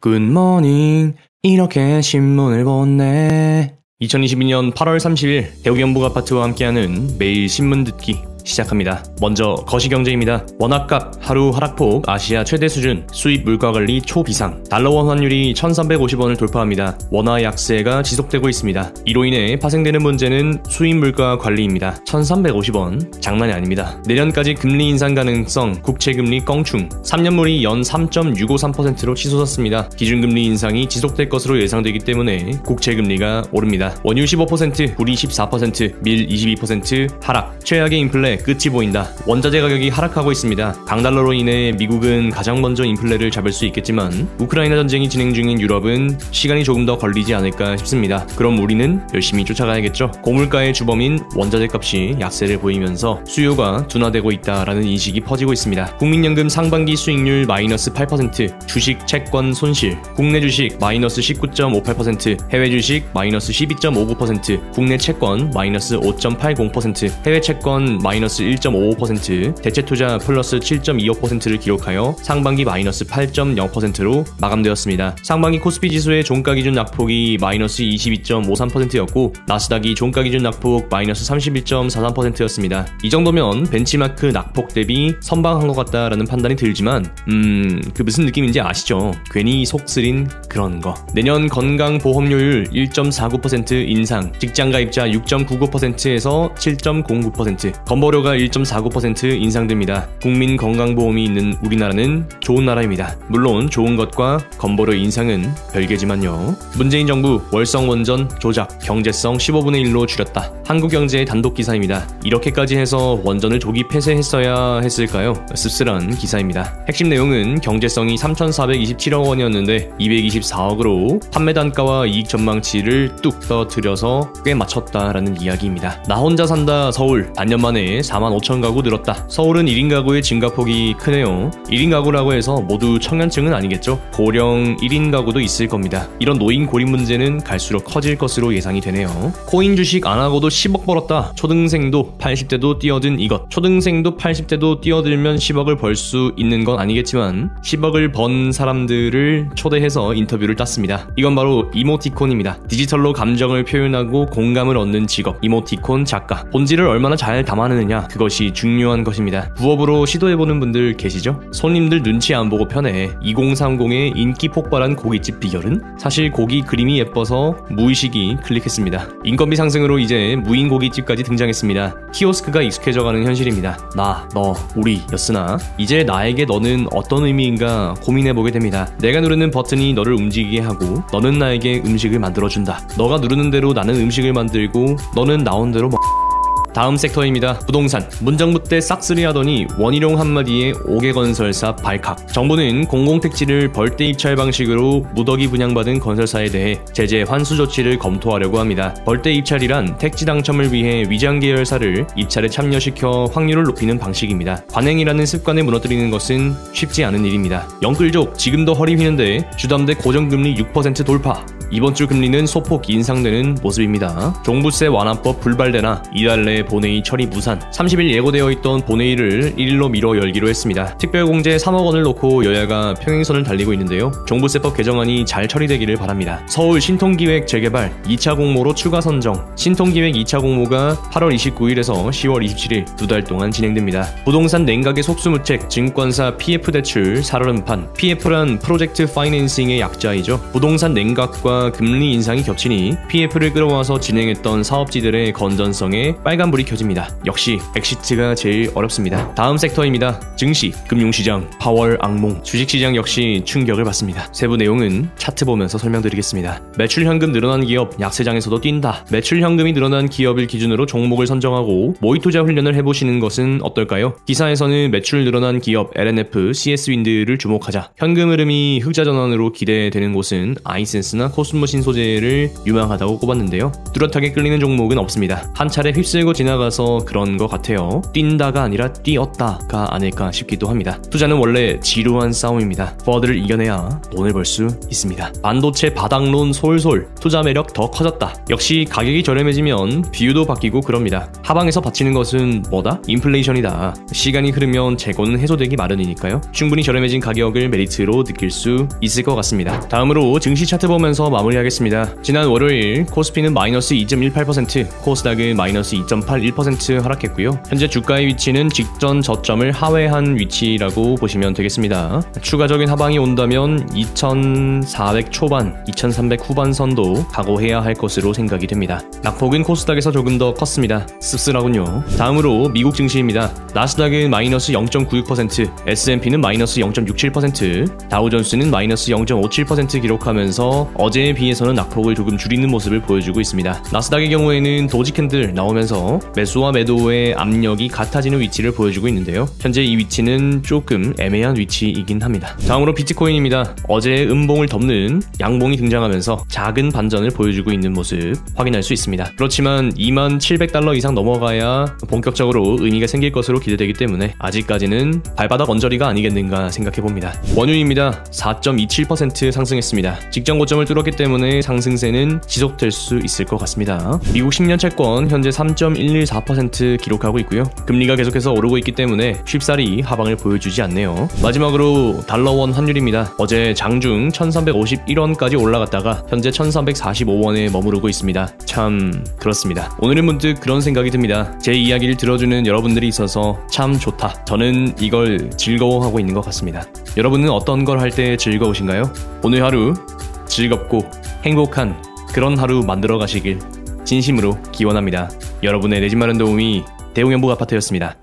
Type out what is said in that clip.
굿모닝 이렇게 신문을 보네. 2022년 8월 30일 대구경북 아파트와 함께하는 매일 신문 듣기 시작합니다. 먼저 거시경제입니다. 원화값 하루 하락폭 아시아 최대 수준, 수입 물가관리 초비상, 달러원 환율이 1350원을 돌파합니다. 원화 약세가 지속되고 있습니다. 이로 인해 파생되는 문제는 수입 물가 관리입니다. 1350원 장난이 아닙니다. 내년까지 금리 인상 가능성, 국채금리 껑충, 3년물이 연 3.653%로 치솟았습니다. 기준금리 인상이 지속될 것으로 예상되기 때문에 국채금리가 오릅니다. 원유 15%, 불이 14%, 밀 22% 하락, 최악의 인플레 끝이 보인다. 원자재 가격이 하락하고 있습니다. 강달러로 인해 미국은 가장 먼저 인플레를 잡을 수 있겠지만 우크라이나 전쟁이 진행 중인 유럽은 시간이 조금 더 걸리지 않을까 싶습니다. 그럼 우리는 열심히 쫓아가야겠죠. 고물가의 주범인 원자재 값이 약세를 보이면서 수요가 둔화되고 있다라는 인식이 퍼지고 있습니다. 국민연금 상반기 수익률 마이너스 8%, 주식 채권 손실, 국내 주식 마이너스 19.58%, 해외 주식 마이너스 12.59%, 국내 채권 마이너스 5.80%, 해외 채권 마이너스 1.55%, 대체 투자 플러스 7.25%를 기록하여 상반기 마이너스 8.0%로 마감되었습니다. 상반기 코스피 지수의 종가 기준 낙폭이 마이너스 22.53%였고 나스닥이 종가 기준 낙폭 마이너스 31.43%였습니다. 이 정도면 벤치마크 낙폭 대비 선방한 것 같다라는 판단이 들지만 그 무슨 느낌인지 아시죠? 괜히 속 쓰린 그런 거. 내년 건강보험료율 1.49% 인상, 직장가입자 6.99%에서 7.09%, 건보료가 1.49% 인상됩니다. 국민건강보험이 있는 우리나라는 좋은 나라입니다. 물론 좋은 것과 건보료 인상은 별개지만요. 문재인 정부 월성원전 조작, 경제성 15분의 1로 줄였다. 한국경제의 단독 기사입니다. 이렇게까지 해서 원전을 조기 폐쇄했어야 했을까요? 씁쓸한 기사입니다. 핵심 내용은 경제성이 3,427억 원이었는데 224억으로 판매 단가와 이익 전망치를 뚝 떠들여서 꽤 맞췄다라는 이야기입니다. 나 혼자 산다 서울 반년 만에 45,000 가구 늘었다. 서울은 1인 가구의 증가폭이 크네요. 1인 가구라고 해서 모두 청년층은 아니겠죠? 고령 1인 가구도 있을 겁니다. 이런 노인 고립 문제는 갈수록 커질 것으로 예상이 되네요. 코인 주식 안 하고도 10억 벌었다. 초등생도 80대도 뛰어든 이것. 초등생도 80대도 뛰어들면 10억을 벌 수 있는 건 아니겠지만 10억을 번 사람들을 초대해서 인터뷰를 땄습니다. 이건 바로 이모티콘입니다. 디지털로 감정을 표현하고 공감을 얻는 직업, 이모티콘 작가. 본질을 얼마나 잘 담아내느냐, 그것이 중요한 것입니다. 부업으로 시도해보는 분들 계시죠? 손님들 눈치 안 보고 편해. 2030의 인기 폭발한 고깃집 비결은? 사실 고기 그림이 예뻐서 무의식이 클릭했습니다. 인건비 상승으로 이제 무인 고깃집까지 등장했습니다. 키오스크가 익숙해져가는 현실입니다. 나, 너, 우리 였으나 이제 나에게 너는 어떤 의미인가 고민해보게 됩니다. 내가 누르는 버튼이 너를 움직이게 하고 너는 나에게 음식을 만들어준다. 너가 누르는 대로 나는 음식을 만들고 너는 나온 대로 다음 섹터입니다. 부동산. 문정부 때 싹쓸이 하더니 원희룡 한마디에 5개 건설사 발칵. 정부는 공공택지를 벌떼 입찰 방식으로 무더기 분양받은 건설사에 대해 제재 환수 조치를 검토하려고 합니다. 벌떼 입찰이란 택지 당첨을 위해 위장 계열사를 입찰에 참여시켜 확률을 높이는 방식입니다. 관행이라는 습관을 무너뜨리는 것은 쉽지 않은 일입니다. 영끌족 지금도 허리 휘는데 주담대 고정금리 6% 돌파. 이번 주 금리는 소폭 인상되는 모습입니다. 종부세 완화법 불발되나 이달 내 본회의 처리 무산. 30일 예고되어 있던 본회의를 1일로 미뤄 열기로 했습니다. 특별공제 3억 원을 놓고 여야가 평행선을 달리고 있는데요. 종부세법 개정안이 잘 처리되기를 바랍니다. 서울 신통기획 재개발 2차 공모로 추가 선정. 신통기획 2차 공모가 8월 29일에서 10월 27일 2달 동안 진행됩니다. 부동산 냉각의 속수무책, 증권사 PF 대출 살얼음판. PF란 프로젝트 파이낸싱의 약자이죠. 부동산 냉각과 금리 인상이 겹치니 PF를 끌어와서 진행했던 사업지들의 건전성에 빨간불이 켜집니다. 역시 엑시트가 제일 어렵습니다. 다음 섹터입니다. 증시, 금융시장, 파월 악몽, 주식시장 역시 충격을 받습니다. 세부 내용은 차트 보면서 설명드리겠습니다. 매출 현금 늘어난 기업, 약세장에서도 뛴다. 매출 현금이 늘어난 기업을 기준으로 종목을 선정하고 모의투자 훈련을 해보시는 것은 어떨까요? 기사에서는 매출 늘어난 기업 LNF, CS윈드를 주목하자. 현금 흐름이 흑자전환으로 기대되는 곳은 아이센스나 코스모신 소재를 유망하다고 꼽았는데요. 뚜렷하게 끌리는 종목은 없습니다. 한 차례 휩쓸고 지나가서 그런 것 같아요. 뛴다가 아니라 뛰었다가 아닐까 싶기도 합니다. 투자는 원래 지루한 싸움입니다. 포워드를 이겨내야 돈을 벌 수 있습니다. 반도체 바닥론 솔솔, 투자 매력 더 커졌다. 역시 가격이 저렴해지면 비유도 바뀌고 그럽니다. 하방에서 바치는 것은 뭐다? 인플레이션이다. 시간이 흐르면 재고는 해소되기 마련이니까요. 충분히 저렴해진 가격을 메리트로 느낄 수 있을 것 같습니다. 다음으로 증시 차트 보면서 마무리하겠습니다. 지난 월요일 코스피는 마이너스 2.18%, 코스닥은 마이너스 2.81% 하락했고요. 현재 주가의 위치는 직전 저점을 하회한 위치라고 보시면 되겠습니다. 추가적인 하방이 온다면 2400 초반, 2300 후반 선도 각오해야 할 것으로 생각이 됩니다. 낙폭은 코스닥에서 조금 더 컸습니다. 씁쓸하군요. 다음으로 미국 증시입니다. 나스닥은 마이너스 0.96%, S&P는 마이너스 0.67%, 다우존스는 마이너스 0.57% 기록하면서 어제에 비해서는 낙폭을 조금 줄이는 모습을 보여주고 있습니다. 나스닥의 경우에는 도지 캔들 나오면서 매수와 매도의 압력이 같아지는 위치를 보여주고 있는데요. 현재 이 위치는 조금 애매한 위치이긴 합니다. 다음으로 비트코인입니다. 어제 음봉을 덮는 양봉이 등장하면서 작은 반전을 보여주고 있는 모습 확인할 수 있습니다. 그렇지만 2700달러 이상 넘어가야 본격적으로 의미가 생길 것으로 기대되기 때문에 아직까지는 발바닥 언저리가 아니겠는가 생각해봅니다. 원유입니다. 4.27% 상승했습니다. 직전 고점을 뚫었기 때문에 상승세는 지속될 수 있을 것 같습니다. 미국 10년 채권 현재 3.114% 기록하고 있고요. 금리가 계속해서 오르고 있기 때문에 쉽사리 하방을 보여주지 않네요. 마지막으로 달러원 환율입니다. 어제 장중 1351원까지 올라갔다가 현재 1345원에 머무르고 있습니다. 참 그렇습니다. 오늘은 문득 그런 생각이 듭니다. 제 이야기를 들어주는 여러분들이 있어서 참 좋다. 저는 이걸 즐거워하고 있는 것 같습니다. 여러분은 어떤 걸 할 때 즐거우신가요? 오늘 하루 즐겁고 행복한 그런 하루 만들어 가시길 진심으로 기원합니다. 여러분의 내 집 마련 도우미 대웅현복 아파트였습니다.